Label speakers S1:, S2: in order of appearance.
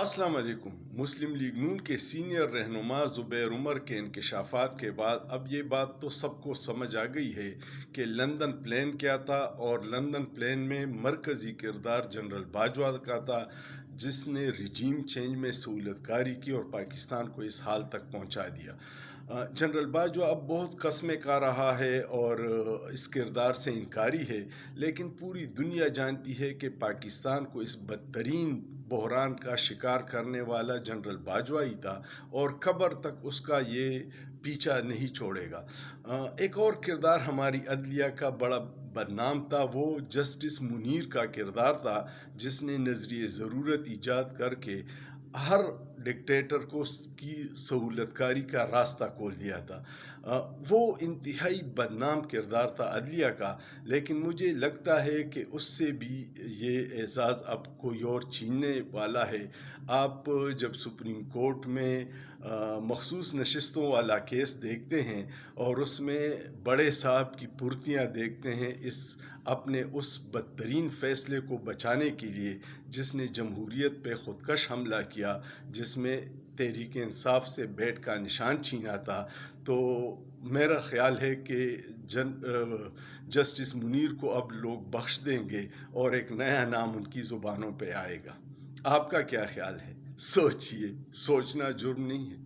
S1: अस्सलाम वालेकुम। मुस्लिम लीग नून के सीनियर रहनुमा ज़ुबैर उमर के इंकशाफात के बाद अब ये बात तो सबको समझ आ गई है कि लंदन प्लेन क्या था, और लंदन प्लेन में मरकज़ी किरदार जनरल बाजवा का था, जिसने रिजीम चेंज में सहूलतकारी की और पाकिस्तान को इस हाल तक पहुंचा दिया। जनरल बाजवा अब बहुत कस्में खा रहा है और इस किरदार से इनकारी है, लेकिन पूरी दुनिया जानती है कि पाकिस्तान को इस बदतरीन बहरान का शिकार करने वाला जनरल बाजवा ही था, और कब्र तक उसका ये पीछा नहीं छोड़ेगा। एक और किरदार हमारी अदलिया का बड़ा बदनाम था, वो जस्टिस मुनीर का किरदार था, जिसने नज़रिए ज़रूरत ईजाद करके हर डिक्टेटर को की सहूलतकारी का रास्ता खोल दिया था। वो इंतहाई बदनाम किरदार था अदलिया का, लेकिन मुझे लगता है कि उससे भी ये एजाज़ अब कोई और छीनने वाला है। आप जब सुप्रीम कोर्ट में मखसूस नशिस्तों वाला केस देखते हैं और उसमें बड़े साहब की पुर्तियाँ देखते हैं इस अपने उस बदतरीन फ़ैसले को बचाने के लिए जिसने जमहूरियत पे ख़ुदकश हमला किया, जिसमें तहरीक इंसाफ से बैठ का निशान छीना था, तो मेरा ख़्याल है कि जस्टिस मुनीर को अब लोग बख्श देंगे और एक नया नाम उनकी ज़ुबानों पे आएगा। आपका क्या ख्याल है? सोचिए, सोचना जुर्म नहीं है।